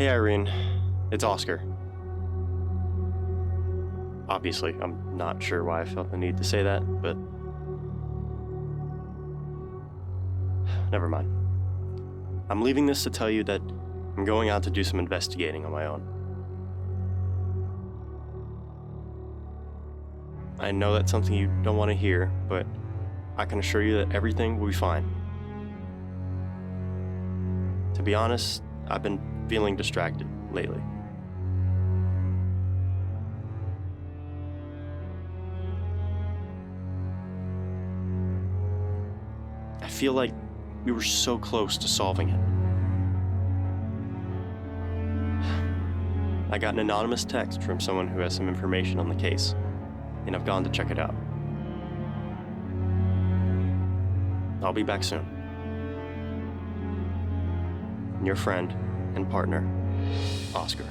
Hey Irene, it's Oscar. Obviously, I'm not sure why I felt the need to say that, but never mind. I'm leaving this to tell you that I'm going out to do some investigating on my own. I know that's something you don't want to hear, but I can assure you that everything will be fine. To be honest, I've been feeling distracted lately. I feel like we were so close to solving it. I got an anonymous text from someone who has some information on the case, and I've gone to check it out. I'll be back soon. Your friend and partner, Oscar.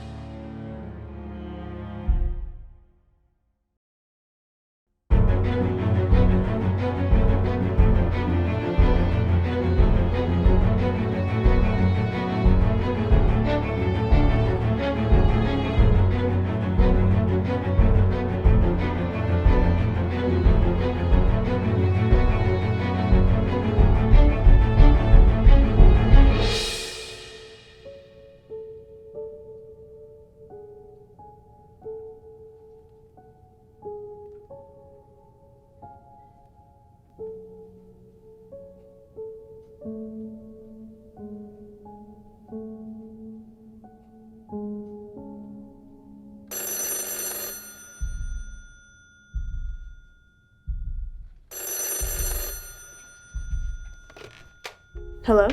Hello?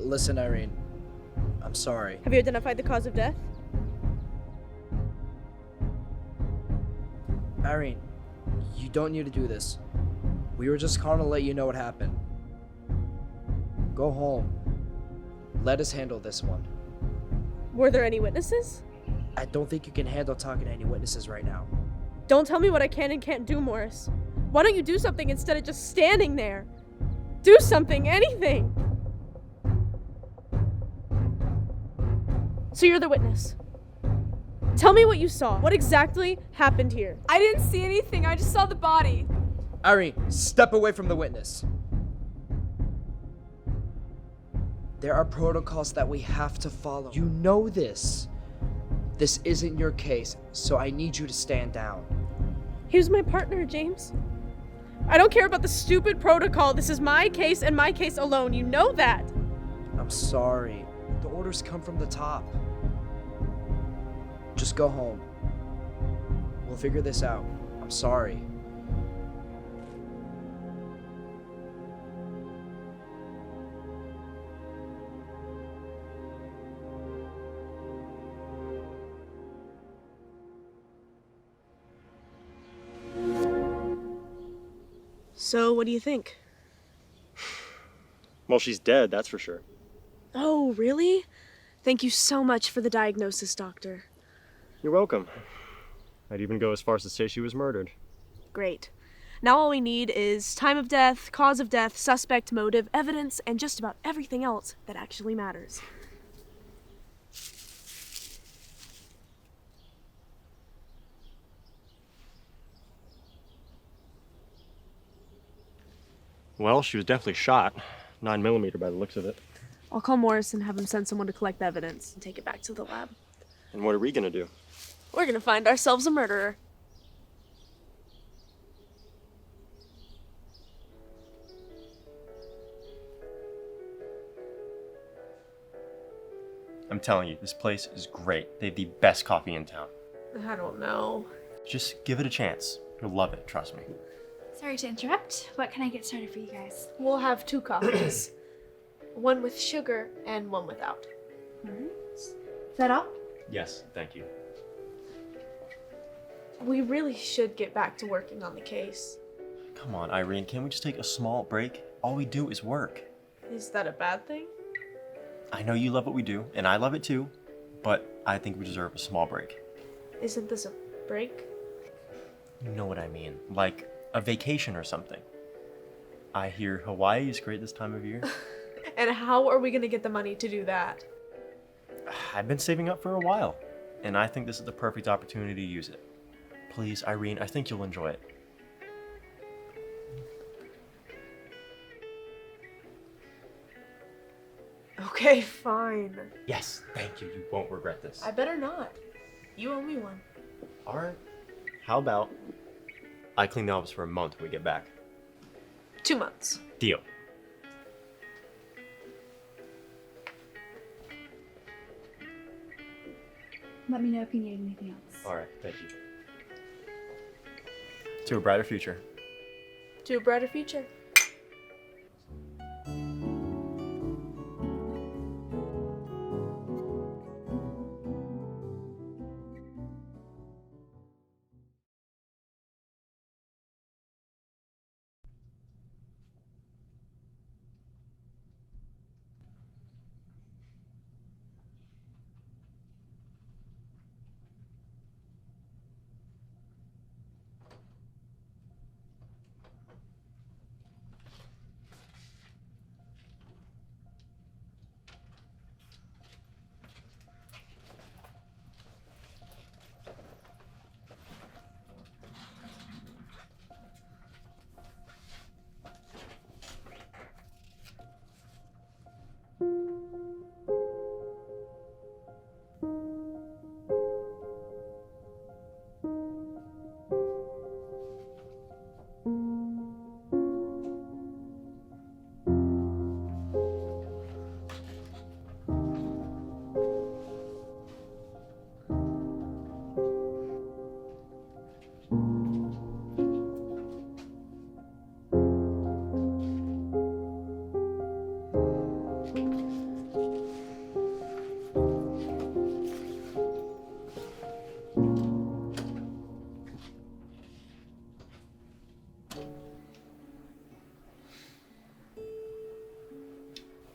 Listen, Irene, I'm sorry. Have you identified the cause of death? Irene, you don't need to do this. We were just calling to let you know what happened. Go home. Let us handle this one. Were there any witnesses? I don't think you can handle talking to any witnesses right now. Don't tell me what I can and can't do, Morris. Why don't you do something instead of just standing there? Do something, anything! So you're the witness. Tell me what you saw. What exactly happened here? I didn't see anything. I just saw the body. Irene, step away from the witness. There are protocols that we have to follow. You know this. This isn't your case, so I need you to stand down. He was my partner, James. I don't care about the stupid protocol. This is my case and my case alone. You know that. I'm sorry. The orders come from the top. Just go home. We'll figure this out. I'm sorry. So, what do you think? Well, she's dead, that's for sure. Oh, really? Thank you so much for the diagnosis, doctor. You're welcome. I'd even go as far as to say she was murdered. Great. Now all we need is time of death, cause of death, suspect, motive, evidence, and just about everything else that actually matters. Well, she was definitely shot. 9mm by the looks of it. I'll call Morris and have him send someone to collect the evidence and take it back to the lab. And what are we gonna do? We're gonna find ourselves a murderer. I'm telling you, this place is great. They have the best coffee in town. I don't know. Just give it a chance. You'll love it, trust me. Sorry to interrupt. What can I get started for you guys? We'll have 2 coffees. One with sugar and one without. Alright. Is that all? Yes, thank you. We really should get back to working on the case. Come on, Irene, can't we just take a small break? All we do is work. Is that a bad thing? I know you love what we do, and I love it too, but I think we deserve a small break. Isn't this a break? You know what I mean, like a vacation or something. I hear Hawaii is great this time of year. And how are we gonna get the money to do that? I've been saving up for a while, and I think this is the perfect opportunity to use it. Please, Irene, I think you'll enjoy it. Okay, fine. Yes, thank you. You won't regret this. I better not. You owe me one. All right. How about I clean the office for a month when we get back? 2 months. Deal. Let me know if you need anything else. All right, thank you. To a brighter future. To a brighter future.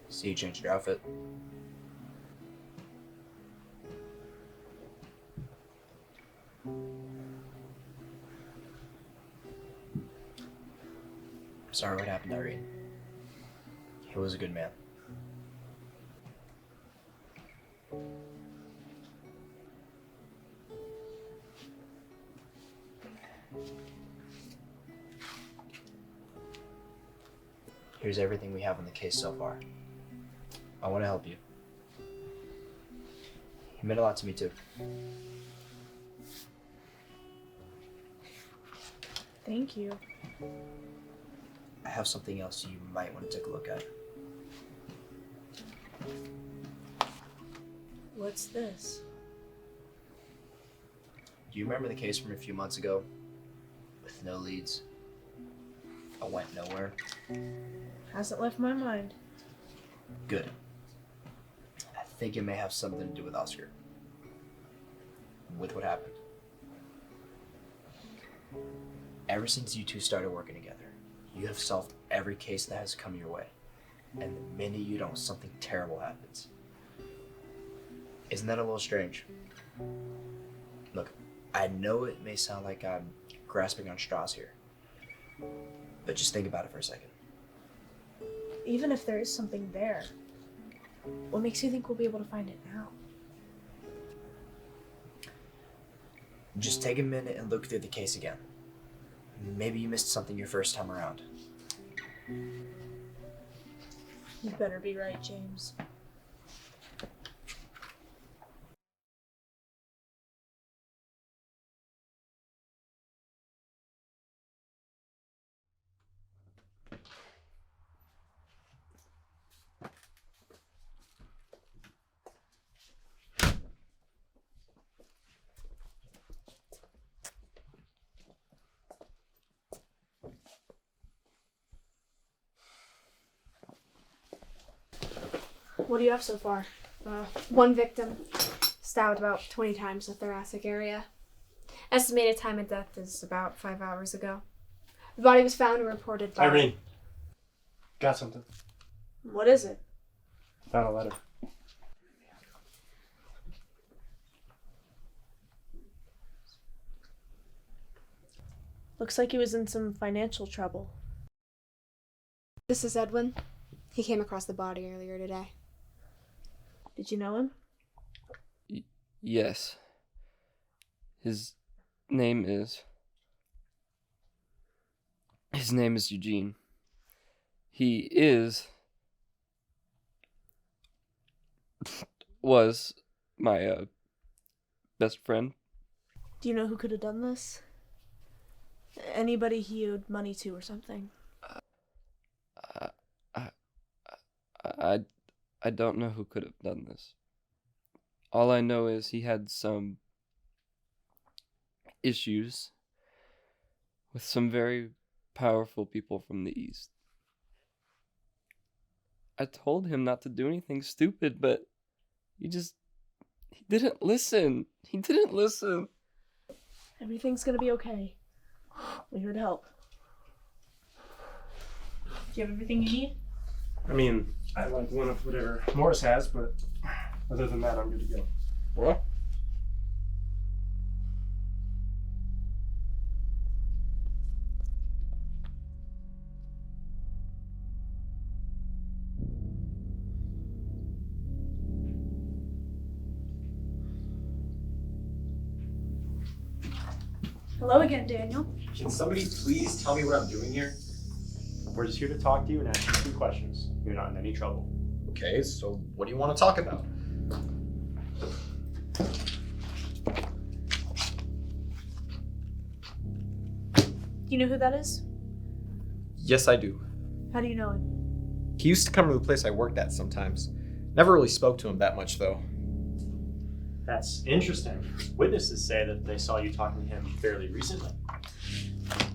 See you changed your outfit. Sorry what happened, Irene. He was a good man. Here's everything we have on the case so far. I want to help you. You meant a lot to me too. Thank you. I have something else you might want to take a look at. What's this? Do you remember the case from a few months ago? With no leads? I went nowhere. Hasn't left my mind. Good. I think it may have something to do with Oscar. With what happened. Ever since you two started working together, you have solved every case that has come your way. And the minute you don't, something terrible happens. Isn't that a little strange? Look, I know it may sound like I'm grasping on straws here, but just think about it for a second. Even if there is something there, what makes you think we'll be able to find it now? Just take a minute and look through the case again. Maybe you missed something your first time around. You better be right, James. What do you have so far? One victim, stabbed about 20 times the thoracic area. Estimated time of death is about 5 hours ago. The body was found and reported by... Irene, got something. What is it? Found a letter. Looks like he was in some financial trouble. This is Edwin. He came across the body earlier today. Did you know him? Yes. His name is Eugene. He was my best friend. Do you know who could have done this? Anybody he owed money to or something? I don't know who could have done this. All I know is he had some issues with some very powerful people from the East. I told him not to do anything stupid, but he didn't listen. He didn't listen. Everything's gonna be okay. We're here to help. Do you have everything you need? I mean, I like one of whatever Morris has, but other than that, I'm good to go. What? Hello again, Daniel. Can somebody please tell me what I'm doing here? We're just here to talk to you and ask you some questions. You're not in any trouble. Okay, so what do you want to talk about? Do you know who that is? Yes, I do. How do you know him? He used to come to the place I worked at sometimes. Never really spoke to him that much, though. That's interesting. Witnesses say that they saw you talking to him fairly recently.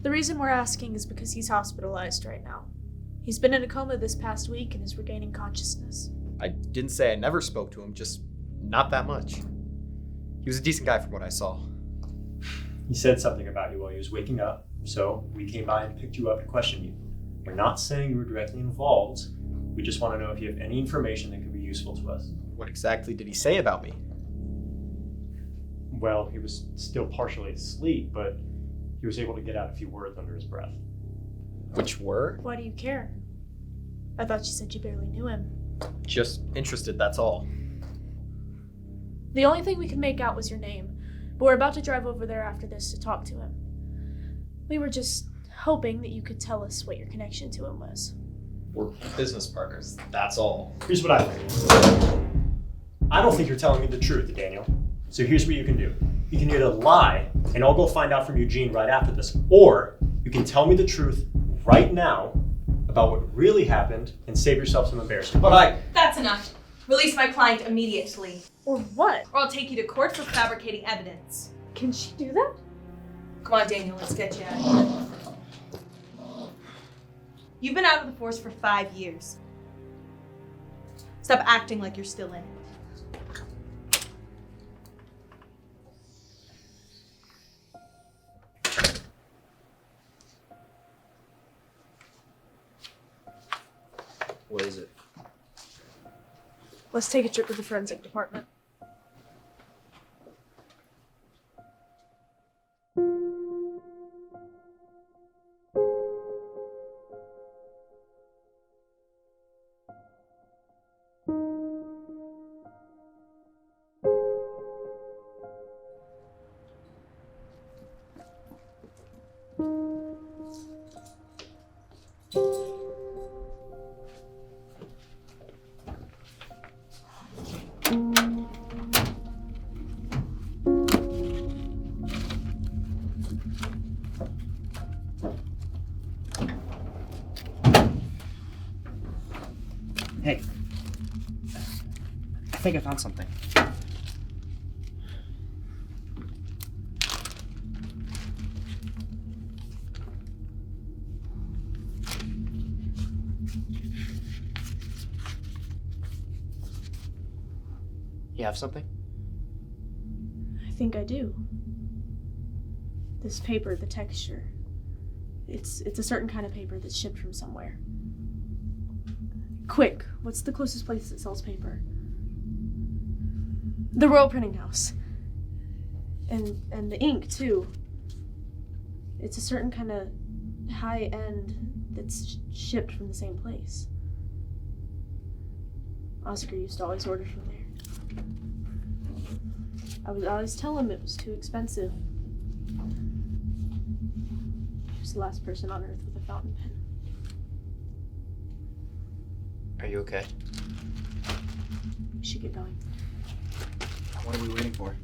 The reason we're asking is because he's hospitalized right now. He's been in a coma this past week and is regaining consciousness. I didn't say I never spoke to him, just not that much. He was a decent guy from what I saw. He said something about you while he was waking up, so we came by and picked you up to question you. We're not saying you were directly involved. We just want to know if you have any information that could be useful to us. What exactly did he say about me? Well, he was still partially asleep, but he was able to get out a few words under his breath. Which were? Why do you care? I thought you said you barely knew him. Just interested, that's all. The only thing we could make out was your name, but we're about to drive over there after this to talk to him. We were just hoping that you could tell us what your connection to him was. We're business partners, that's all. Here's what I think. I don't think you're telling me the truth, Daniel. So here's what you can do. You can either lie, and I'll go find out from Eugene right after this, or you can tell me the truth right now about what really happened and save yourself some embarrassment. That's enough. Release my client immediately, Or what? or I'll take you to court for fabricating evidence. Can she do that? Come on, Daniel, let's get you out of here. You've been out of the force for 5 years. Stop acting like you're still in it. What is it? Let's take a trip to the forensic department. Hey, I think I found something. You have something? I think I do. This paper, the texture. It's a certain kind of paper that's shipped from somewhere. Quick, what's the closest place that sells paper? The Royal Printing House. And the ink, too. It's a certain kind of high end that's shipped from the same place. Oscar used to always order from there. I would always tell him it was too expensive. He was the last person on earth with a fountain pen. Are you okay? We should get going. What are we waiting for?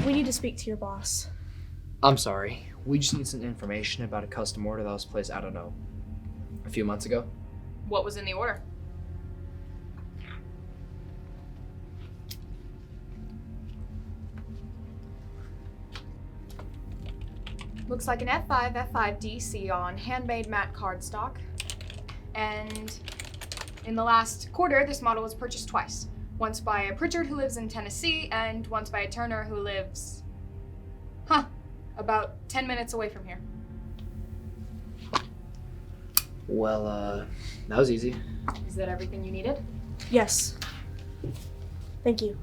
We need to speak to your boss. I'm sorry. We just need some information about a custom order that was placed, I don't know, a few months ago. What was in the order? Looks like an F5 DC on handmade matte cardstock. And in the last quarter, this model was purchased twice. Once by a Pritchard who lives in Tennessee, and once by a Turner who lives, about 10 minutes away from here. Well, that was easy. Is that everything you needed? Yes. Thank you.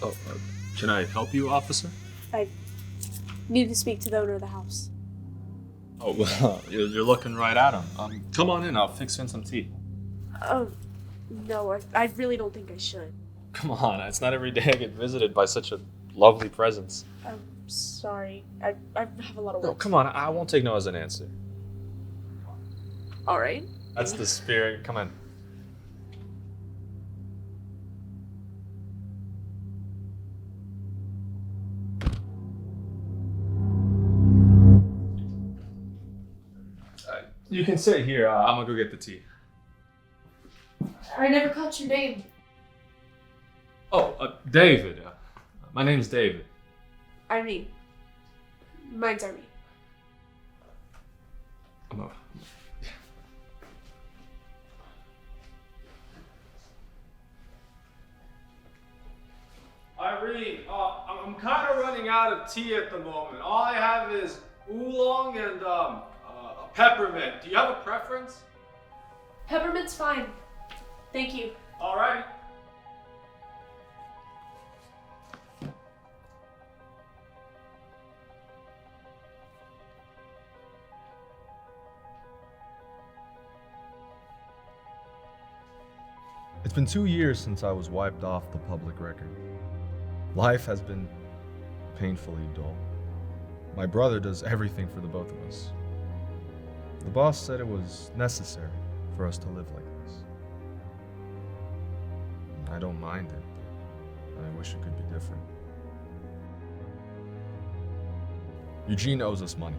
Oh, can I help you, officer? I need to speak to the owner of the house. Oh, well, you're looking right at him. Come on in, I'll fix in some tea. Oh, no, I really don't think I should. Come on, it's not every day I get visited by such a lovely presence. I'm sorry. I have a lot of work. No, come on, I won't take no as an answer. All right. That's the spirit. Come on. You can sit here. I'm gonna go get the tea. I never caught your name. Oh, David. My name's David. Irene. Mine's Irene. No. Irene, I'm kind of running out of tea at the moment. All I have is oolong and a peppermint. Do you have a preference? Peppermint's fine. Thank you. All right. It's been 2 years since I was wiped off the public record. Life has been painfully dull. My brother does everything for the both of us. The boss said it was necessary for us to live like this. I don't mind it, but I wish it could be different. Eugene owes us money.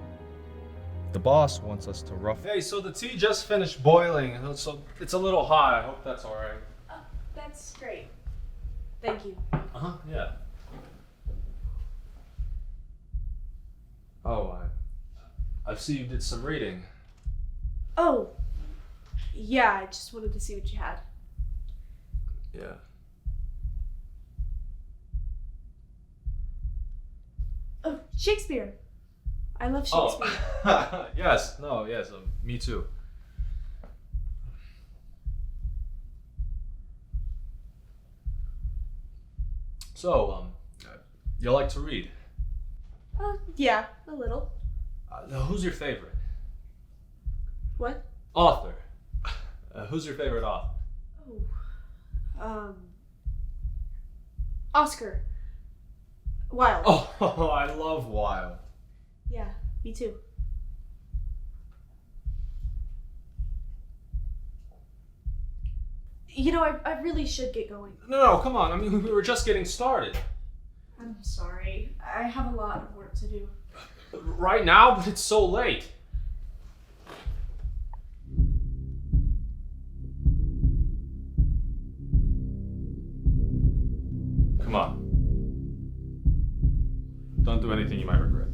The boss wants us to rough. Hey, so the tea just finished boiling, so it's a little hot. I hope that's all right. That's great. Thank you. Uh-huh, yeah. Oh, I see you did some reading. Oh, yeah, I just wanted to see what you had. Yeah. Oh, Shakespeare. I love Shakespeare. Oh, yes, me too. So, you like to read? Yeah, a little. Who's your favorite? What? Author. Who's your favorite author? Oh, Oscar Wilde. Oh, I love Wilde. Yeah, me too. You know, I really should get going. No, come on. I mean, we were just getting started. I'm sorry. I have a lot of work to do. Right now, but it's so late. Come on. Don't do anything you might regret.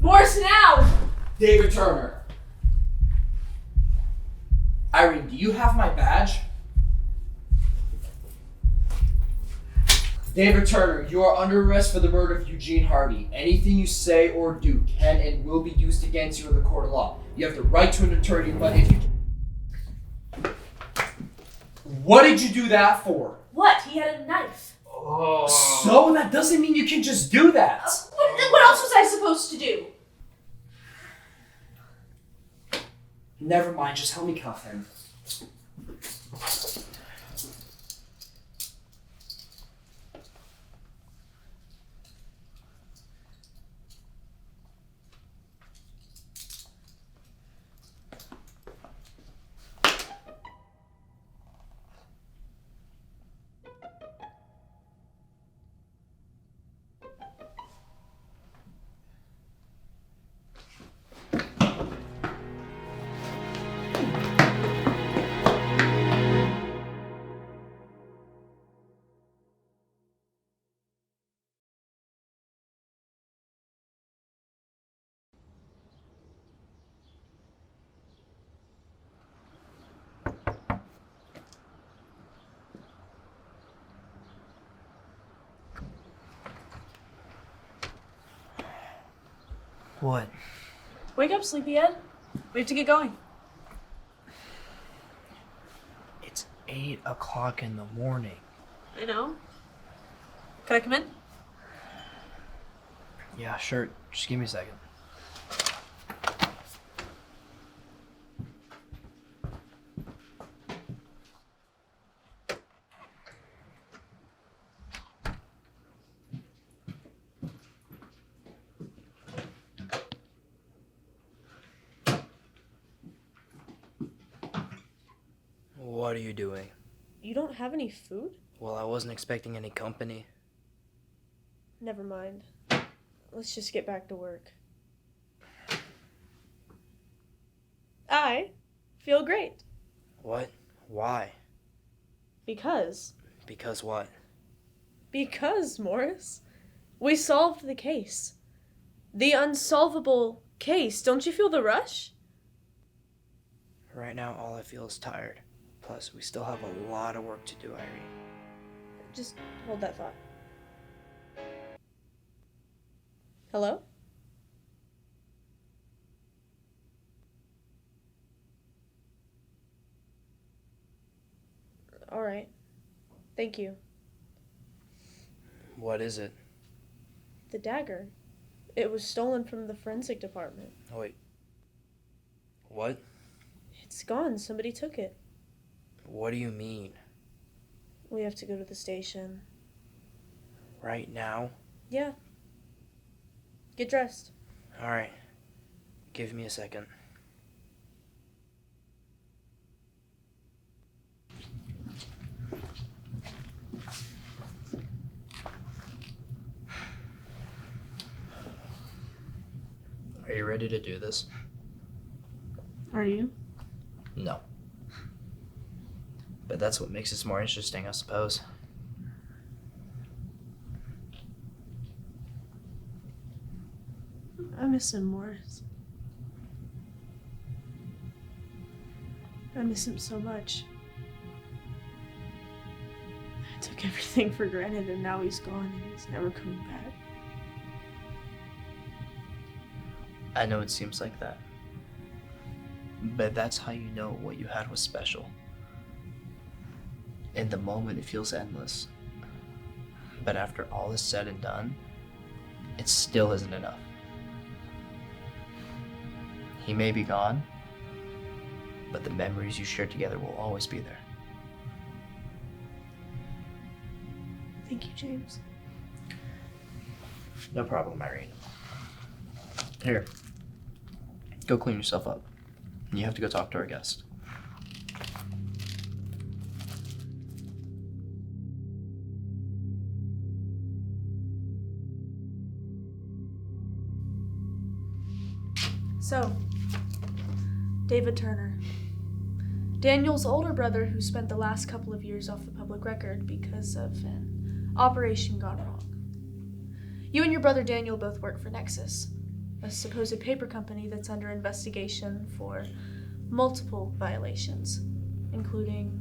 Morse now! David Turner. Irene, do you have my badge? David Turner, you are under arrest for the murder of Eugene Hardy. Anything you say or do can and will be used against you in the court of law. You have the right to an attorney, but if you... What did you do that for? What? He had a knife. Oh. So that doesn't mean you can just do that. What else was I supposed to do? Never mind, just help me cuff him. What? Wake up, sleepyhead. We have to get going. It's 8 o'clock in the morning. I know. Can I come in? Yeah, sure. Just give me a second. What are you doing? You don't have any food? Well, I wasn't expecting any company. Never mind. Let's just get back to work. I feel great. What? Why? Because. Because what? Because, Morris. We solved the case. The unsolvable case. Don't you feel the rush? Right now, all I feel is tired. Plus, we still have a lot of work to do, Irene. Just hold that thought. Hello? All right. Thank you. What is it? The dagger. It was stolen from the forensic department. Oh, wait. What? It's gone. Somebody took it. What do you mean? We have to go to the station. Right now? Yeah. Get dressed. Alright. Give me a second. Are you ready to do this? Are you? No. But that's what makes this more interesting, I suppose. I miss him, Morris. I miss him so much. I took everything for granted and now he's gone and he's never coming back. I know it seems like that. But that's how you know what you had was special. In the moment, it feels endless. But after all is said and done, it still isn't enough. He may be gone, but the memories you shared together will always be there. Thank you, James. No problem, Irene. Here, go clean yourself up. You have to go talk to our guest. So, David Turner. Daniel's older brother who spent the last couple of years off the public record because of an operation gone wrong. You and your brother Daniel both work for Nexus, a supposed paper company that's under investigation for multiple violations, including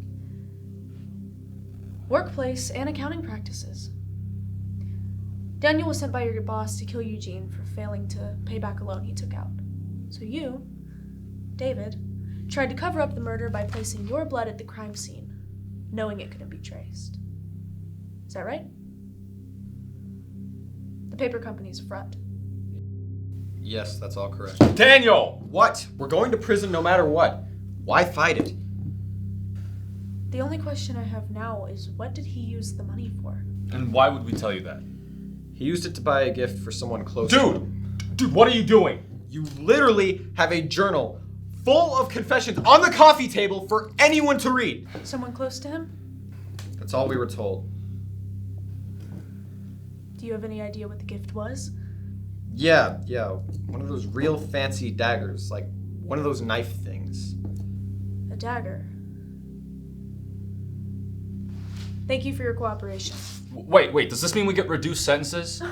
workplace and accounting practices. Daniel was sent by your boss to kill Eugene for failing to pay back a loan he took out. So you, David, tried to cover up the murder by placing your blood at the crime scene, knowing it couldn't be traced. Is that right? The paper company's a front. Yes, that's all correct. Daniel! What? We're going to prison no matter what. Why fight it? The only question I have now is what did he use the money for? And why would we tell you that? He used it to buy a gift for someone close to him. Dude, what are you doing? You literally have a journal full of confessions on the coffee table for anyone to read. Someone close to him? That's all we were told. Do you have any idea what the gift was? Yeah. One of those real fancy daggers, like one of those knife things. A dagger. Thank you for your cooperation. Wait, does this mean we get reduced sentences?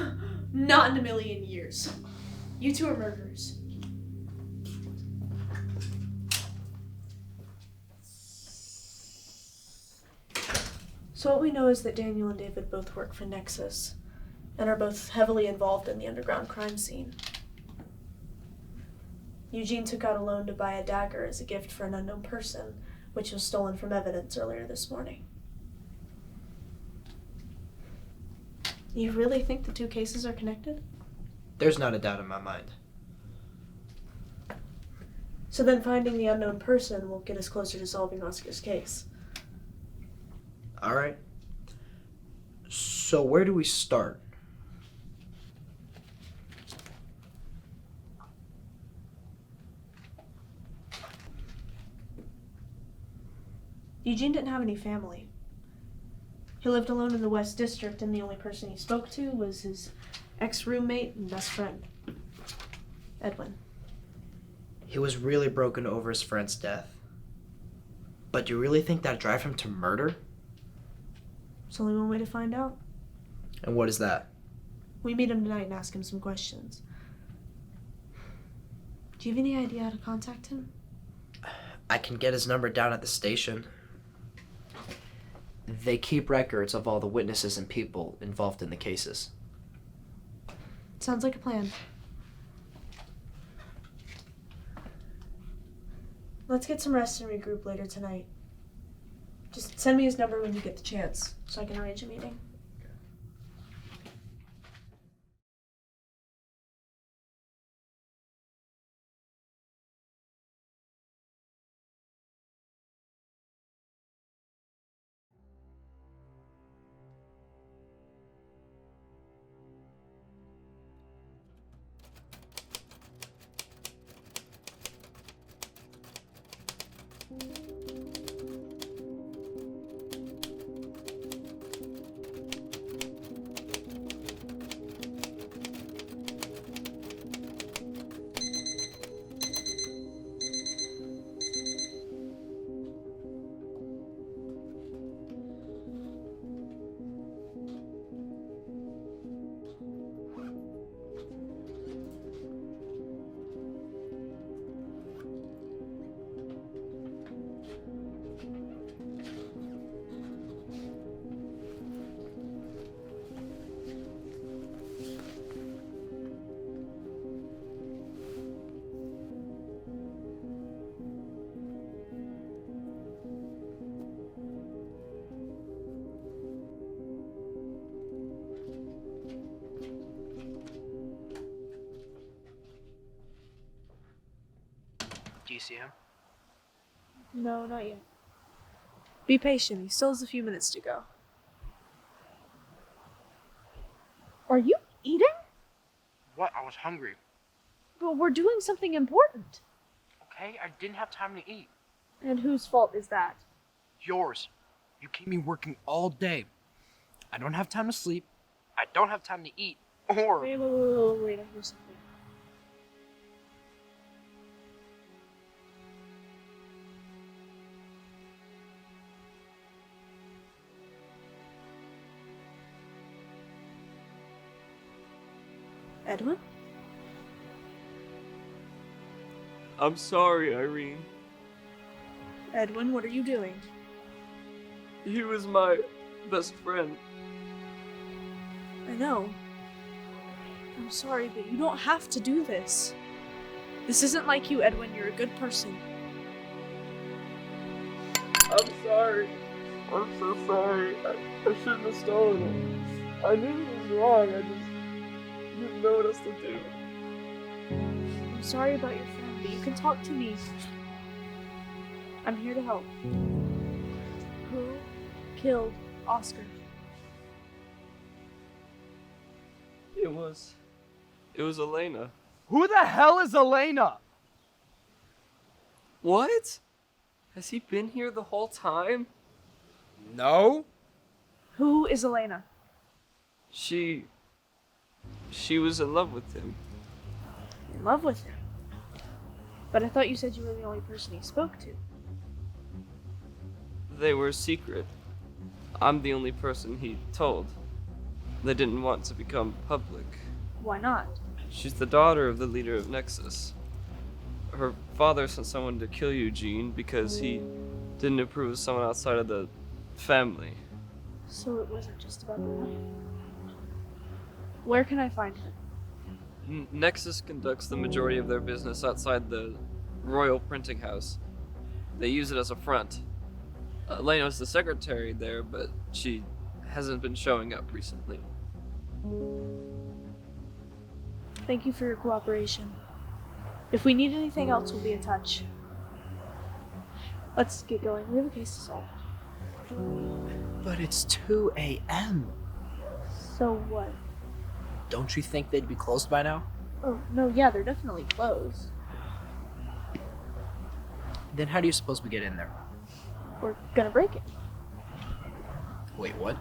Not in a million years. You two are murderers. So what we know is that Daniel and David both work for Nexus and are both heavily involved in the underground crime scene. Eugene took out a loan to buy a dagger as a gift for an unknown person, which was stolen from evidence earlier this morning. You really think the two cases are connected? There's not a doubt in my mind. So then finding the unknown person will get us closer to solving Oscar's case. All right. So where do we start? Eugene didn't have any family. He lived alone in the West District, and the only person he spoke to was his ex-roommate and best friend, Edwin. He was really broken over his friend's death. But do you really think that'd drive him to murder? There's only one way to find out. And what is that? We meet him tonight and ask him some questions. Do you have any idea how to contact him? I can get his number down at the station. They keep records of all the witnesses and people involved in the cases. Sounds like a plan. Let's get some rest and regroup later tonight. Just send me his number when you get the chance, so I can arrange a meeting. see him? No, not yet. Be patient. He still has a few minutes to go. Are you eating? What? I was hungry. But we're doing something important. Okay, I didn't have time to eat. And whose fault is that? Yours. You keep me working all day. I don't have time to sleep. I don't have time to eat. Or... Wait, I hear something. Edwin? I'm sorry, Irene. Edwin, what are you doing? He was my best friend. I know. I'm sorry, but you don't have to do this. This isn't like you, Edwin. You're a good person. I'm sorry. I'm so sorry. I shouldn't have stolen it. I knew it was wrong. I just didn't know what else to do. I'm sorry about your friend, but you can talk to me. I'm here to help. Who killed Oscar? It was Elena. Who the hell is Elena? What? Has he been here the whole time? No. Who is Elena? She was in love with him. In love with him? But I thought you said you were the only person he spoke to. They were secret. I'm the only person he told. They didn't want to become public. Why not? She's the daughter of the leader of Nexus. Her father sent someone to kill Eugene because he didn't approve of someone outside of the family. So it wasn't just about the money. Where can I find her? Nexus conducts the majority of their business outside the Royal Printing House. They use it as a front. Elena's the secretary there, but she hasn't been showing up recently. Thank you for your cooperation. If we need anything else, we'll be in touch. Let's get going. We have a case to solve. But it's 2 a.m. So what? Don't you think they'd be closed by now? Oh, no, yeah, they're definitely closed. Then how do you suppose we get in there? We're gonna break it. Wait, what?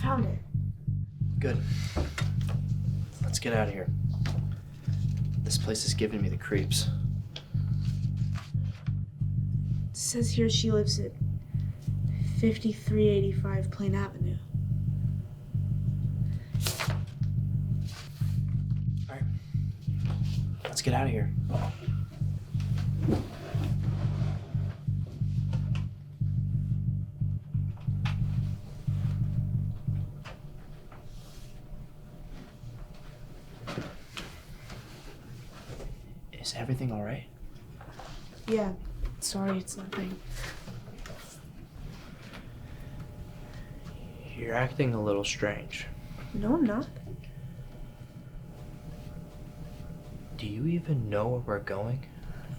Found it. Good. Let's get out of here. This place is giving me the creeps. It says here she lives at 5385 Plain Avenue. Alright. Let's get out of here. Is everything alright? Yeah, sorry, it's nothing. You're acting a little strange. No, I'm not. Do you even know where we're going?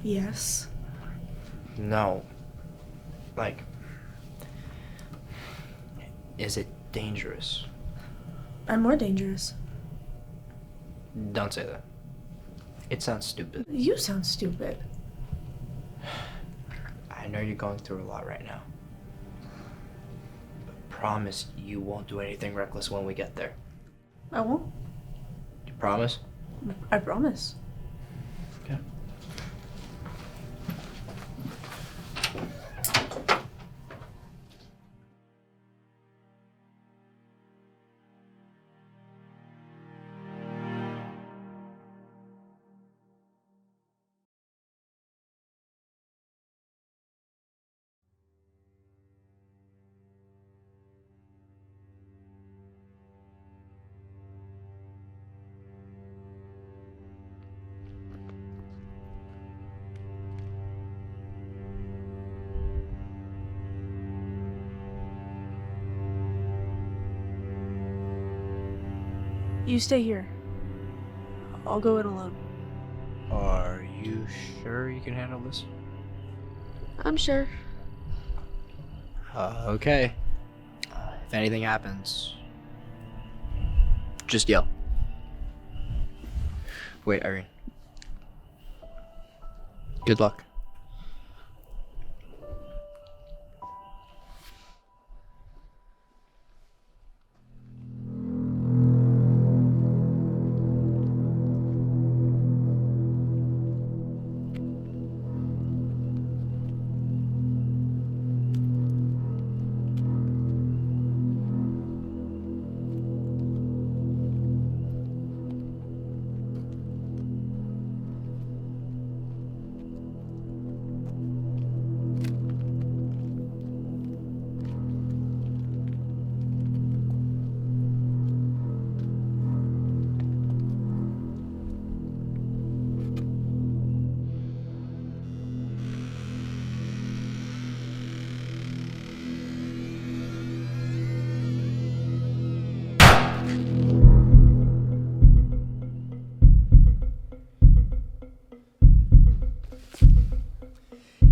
Yes. No. Like, is it dangerous? I'm more dangerous. Don't say that. It sounds stupid. You sound stupid. I know you're going through a lot right now. But promise you won't do anything reckless when we get there. I won't. You promise? I promise. Okay. You stay here. I'll go in alone. Are you sure you can handle this? I'm sure. Okay. If anything happens, just yell. Wait, Irene. Good luck.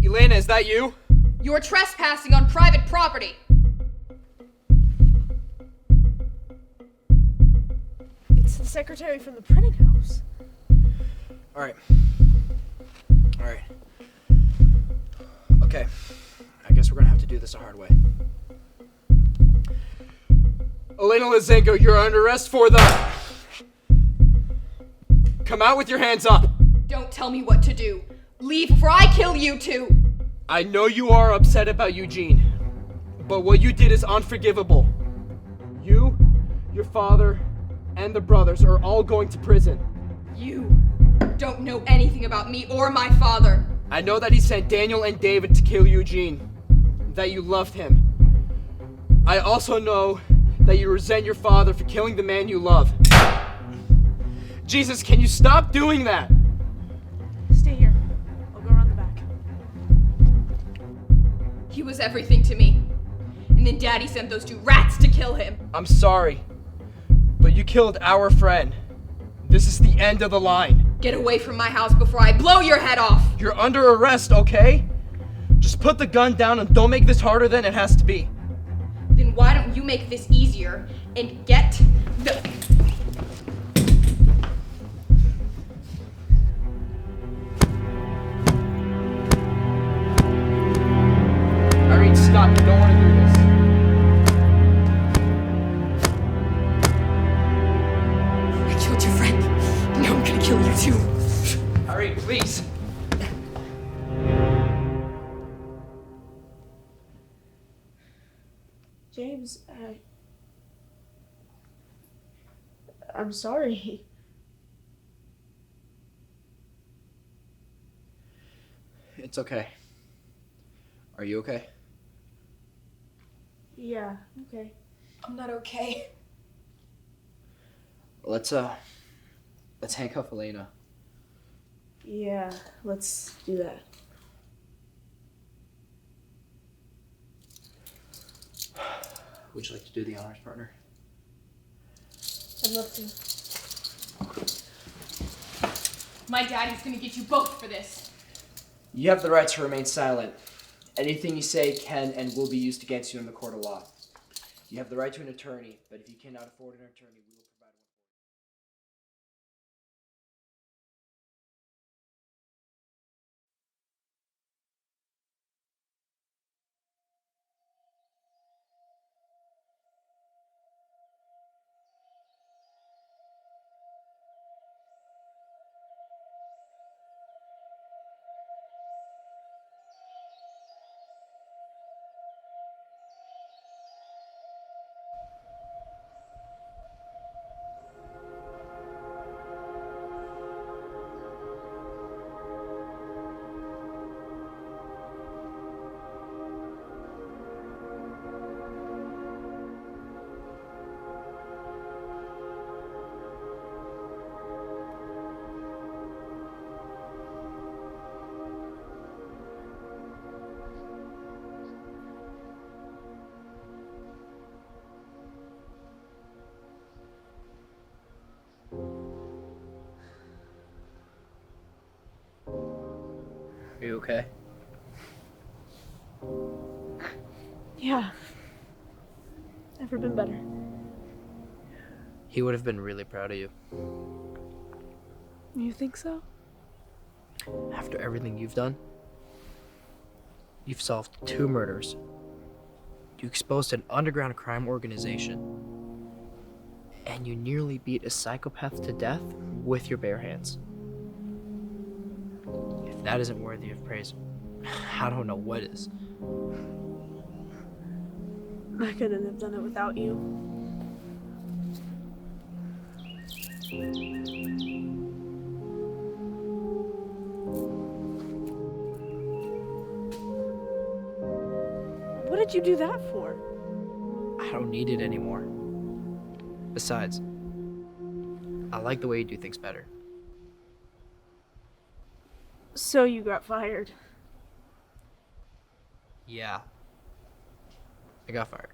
Elena, is that you? You're trespassing on private property. It's the secretary from the printing house. Alright. Okay. I guess we're gonna have to do this the hard way. Elena Lizenko, you're under arrest for the... Come out with your hands up! Don't tell me what to do. Leave before I kill you two! I know you are upset about Eugene, but what you did is unforgivable. You, your father, and the brothers are all going to prison. You don't know anything about me or my father. I know that he sent Daniel and David to kill Eugene, that you loved him. I also know that you resent your father for killing the man you love. Jesus, can you stop doing that? Stay here. I'll go around the back. He was everything to me. And then Daddy sent those two rats to kill him. I'm sorry, but you killed our friend. This is the end of the line. Get away from my house before I blow your head off! You're under arrest, okay? Just put the gun down and don't make this harder than it has to be. Then why don't you make this easier and get the... Irene, stop. You don't want to do this. I killed your friend. Now I'm gonna kill you too. Irene, please. James, I'm sorry. It's okay. Are you okay? Yeah, okay. I'm not okay. Let's handcuff Elena. Yeah, let's do that. Would you like to do the honors, partner? I'd love to. My daddy's gonna get you both for this. You have the right to remain silent. Anything you say can and will be used against you in the court of law. You have the right to an attorney, but if you cannot afford an attorney, we will Are you okay? Yeah. Never been better. He would have been really proud of you. You think so? After everything you've done, you've solved 2 murders. You exposed an underground crime organization. And you nearly beat a psychopath to death with your bare hands. If that isn't worthy of praise, I don't know what is. I couldn't have done it without you. What did you do that for? I don't need it anymore. Besides, I like the way you do things better. So you got fired. Yeah. I got fired.